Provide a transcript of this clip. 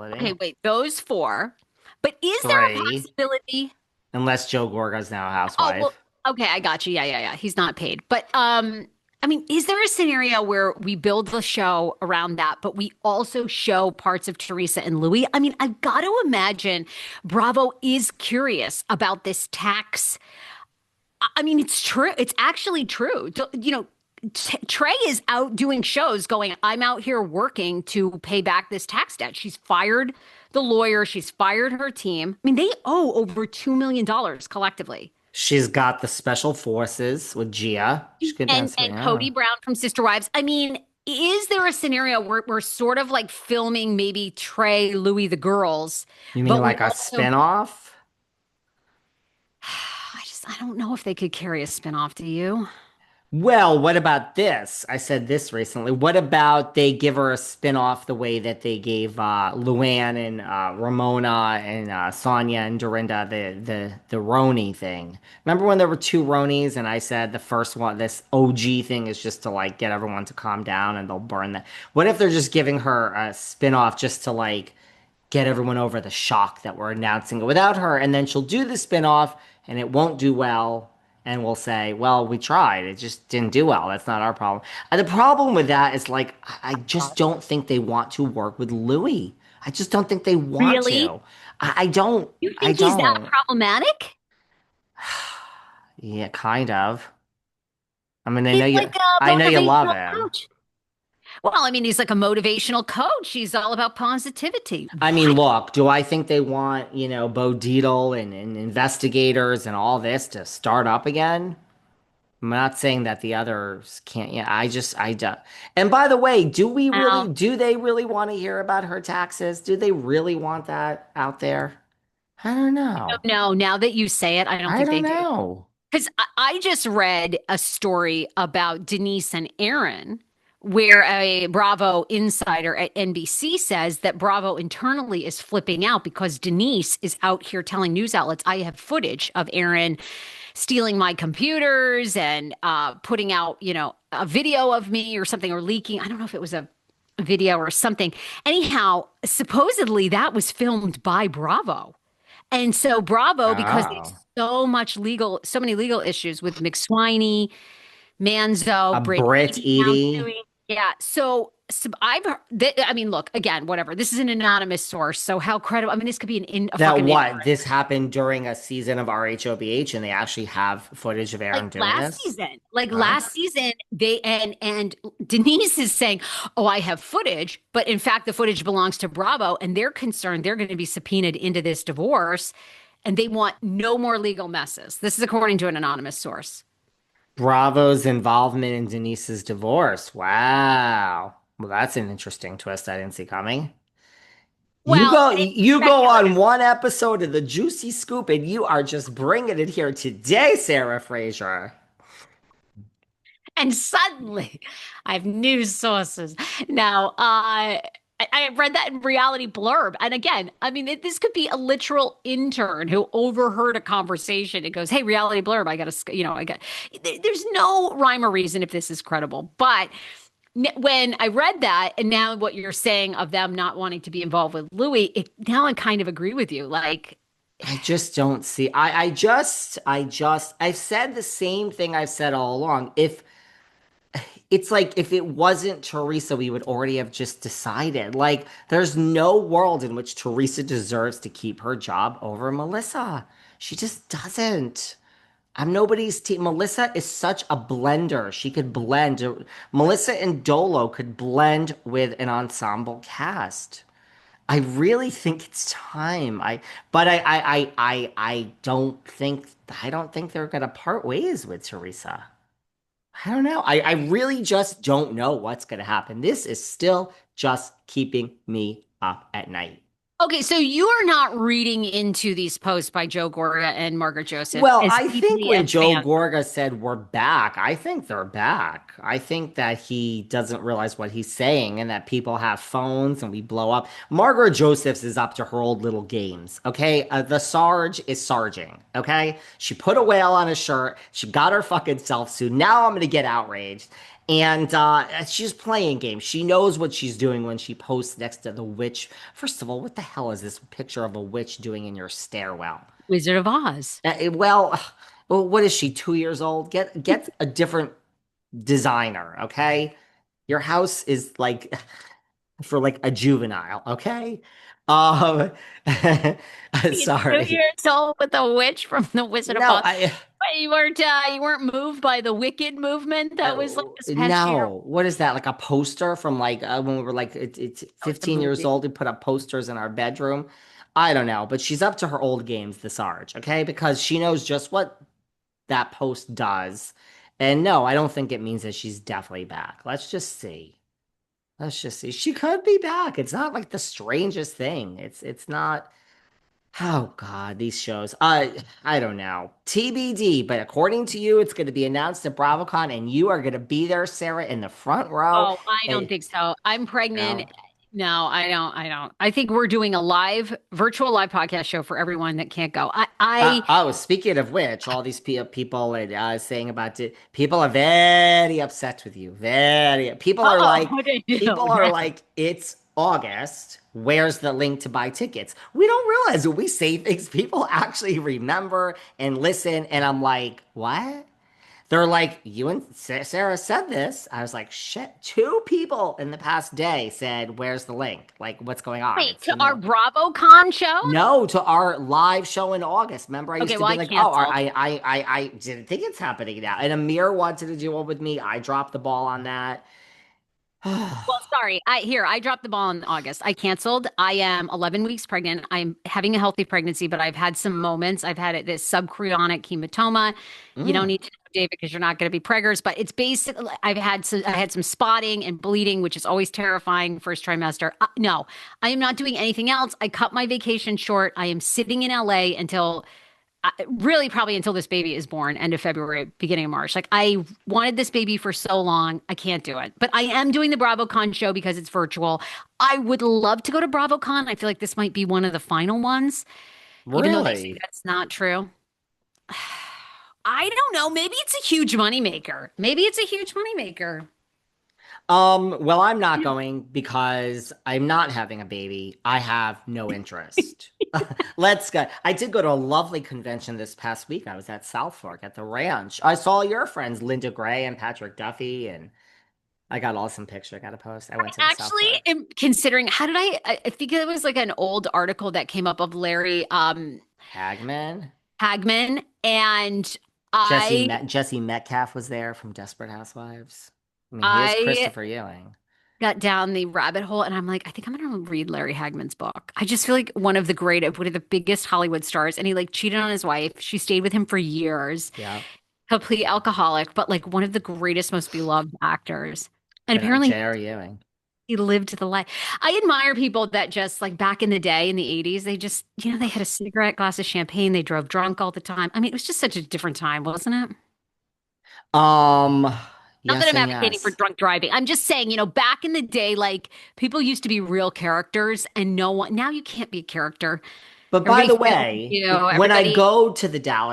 Okay, possibility. wait, those four. But is there a Three, possibility? unless Joe Gorga's now a Oh, well, housewife. okay, I got you. Yeah. He's not paid. But I mean, is there a scenario where we build the show around that, but we also show parts of Teresa and Louis? I mean, I've got to imagine Bravo is curious about this tax. I mean, it's true. It's actually true. You know, Trey is out doing shows going, I'm out here working to pay back this tax debt. She's fired the lawyer, she's fired her team. I mean, they owe over $2 million collectively. She's got the special forces with Gia. She could dance, And yeah. Cody Brown from Sister Wives. I mean, is there a scenario where we're sort of like filming maybe Trey, Louis, the girls, You mean but we like a also spinoff? I don't know if they could carry a spinoff, do you? Well, what about this? I said this recently. What about they give her a spin-off the way that they gave Luann and Ramona and Sonia and Dorinda the Roni thing? Remember when there were two Ronis and I said the first one, this OG thing is just to like get everyone to calm down and they'll burn that. What if they're just giving her a spin-off just to like get everyone over the shock that we're announcing it without her, and then she'll do the spin-off and it won't do well and we'll say, well, we tried. It just didn't do well. That's not our problem. The problem with that is like, I just don't think they want to work with Louis. I just don't think they want Really? to. I don't. You I think he's that don't. problematic? Yeah, kind of. I mean, He's like a I know you love motivational him. coach. Well, I mean, he's like a motivational coach. He's all about positivity. I mean, What? look, do I think they want, Bo Dietl and investigators and all this to start up again? I'm not saying that the others can't. Yeah, I do. And by the way, Now, do they really want to hear about her taxes? Do they really want that out there? I don't know. no, now that you say it, I don't I think they don't do. know. Because I just read a story about Denise and Aaron, where a Bravo insider at NBC says that Bravo internally is flipping out because Denise is out here telling news outlets, I have footage of Aaron stealing my computers and putting out, a video of me or something or leaking. I don't know if it was a video or something. Anyhow, supposedly that was filmed by Bravo. And so Bravo, because there's Oh, so many legal issues with McSwiney, a Manzo, Britt Brit Eady now Edie. suing. Yeah. So I've heard I mean, look, again, whatever. This is an anonymous source. So how credible? I mean, this could be a That fucking what? This influencer. happened during a season of RHOBH, and they actually have footage of Aaron doing this. Like Huh? last season, they and Denise is saying, "Oh, I have footage," but in fact, the footage belongs to Bravo, and they're concerned they're going to be subpoenaed into this divorce, and they want no more legal messes. This is according to an anonymous source. Bravo's involvement in Denise's divorce. Wow. Well, that's an interesting twist I didn't see coming. Well, it's You go on speculative. one episode of the Juicy Scoop and you are just bringing it here today, Sarah Fraser. And suddenly, I have news sources. Now, I read that in Reality Blurb. And again, I mean, this could be a literal intern who overheard a conversation and goes, "Hey, Reality Blurb, I got to, I got." There's no rhyme or reason if this is credible. But when I read that, and now what you're saying of them not wanting to be involved with Louis, now I kind of agree with you. Like, I just don't see. I've said the same thing I've said all along. If it's like if it wasn't Teresa, we would already have just decided. Like, there's no world in which Teresa deserves to keep her job over Melissa. She just doesn't. I'm nobody's team. Melissa is such a blender. She could blend. Melissa and Dolo could blend with an ensemble cast. I really think it's time. But I don't think they're gonna part ways with Teresa. I don't know. I really just don't know what's gonna happen. This is still just keeping me up at night. okay, so you are not reading into these posts by Joe Gorga and Margaret Joseph Well, as I think deeply when as Joe fans. Gorga said we're back, I think they're back. I think that he doesn't realize what he's saying and that people have phones and we blow up. Margaret Josephs is up to her old little games, okay? The Sarge is sarging, okay? She put a whale on a shirt. She got her fucking self suit. Now I'm gonna get outraged. And she's playing games. She knows what she's doing when she posts next to the witch. First of all, what the hell is this picture of a witch doing in your stairwell? Wizard of Oz. Well, well, what is she, 2 years old? Get a different designer, okay? Your house is like for like a juvenile, okay? Um, He's two sorry. years old with a witch from the Wizard of No, Oz. But you weren't moved by the Wicked movement that was like this past year. no. What is that? Like a poster from like when we were like it's Oh, it's a 15 years movie. old. We put up posters in our bedroom. I don't know, but she's up to her old games, the Sarge, okay? Because she knows just what that post does. And no, I don't think it means that she's definitely back. Let's just see. Let's just see. She could be back. It's not like the strangest thing. It's not. Oh God, these shows. I don't know. TBD, but according to you, it's going to be announced at BravoCon, and you are going to be there, Sarah, in the front row. Oh, I don't And think so. I'm pregnant. no. No, I don't. I think we're doing a virtual live podcast show for everyone that can't go. Oh, speaking of which, all these people saying about it, people are very upset with you. Very. oh, what did I do? People are like, it's August. Where's the link to buy tickets? We don't realize when we say things, people actually remember and listen. And I'm like, what? They're like, you and Sarah said this. I was like, shit. Two people in the past day said, where's the link? Like, what's going on? Wait, It's to the our middle. BravoCon show? No, to our live show in August. Remember, I used Okay, to well, be I like, oh, canceled. I didn't think it's happening now. And Amir wanted to do one with me. I dropped the ball on that. Well, sorry. I dropped the ball in August. I canceled. I am 11 weeks pregnant. I'm having a healthy pregnancy, but I've had some moments. I've had this subchorionic hematoma. You don't Mm. need to know, Dave, because you're not going to be preggers, but it's basically I had some spotting and bleeding, which is always terrifying first trimester. No, I am not doing anything else. I cut my vacation short. I am sitting in LA until really probably until this baby is born, end of February, beginning of March. Like I wanted this baby for so long, I can't do it. But I am doing the BravoCon show because it's virtual. I would love to go to BravoCon. I feel like this might be one of the final ones, even though they say Really? that's not true. I don't know. Maybe it's a huge moneymaker. Maybe it's a huge moneymaker. Well, I'm not going because I'm not having a baby. I have no interest. Let's go. I did go to a lovely convention this past week. I was at South Fork at the ranch. I saw your friends, Linda Gray and Patrick Duffy, and I got awesome picture. I got to post. I went to the South Actually Fork. am considering how did I think it was like an old article that came up of Larry Hagman. Hagman and I Jesse Metcalf was there from Desperate Housewives. I mean, he is I Christopher Ewing. got down the rabbit hole and I'm like, I think I'm gonna read Larry Hagman's book. I just feel like one of the biggest Hollywood stars, and he like cheated on his wife. She stayed with him for years, Yeah. complete alcoholic, but like one of the greatest, most beloved actors. And But apparently J.R. Ewing. he lived the life. I admire people that just like back in the day in the 80s, they just, they had a cigarette, glass of champagne, they drove drunk all the time. I mean, it was just such a different time, wasn't it? Um, Not that yes I'm and advocating for yes. drunk driving. I'm just saying, back in the day, like people used to be real characters and no one, now you can't be a character. But by Everybody the feels way, you, when I everybody. go to the Dallas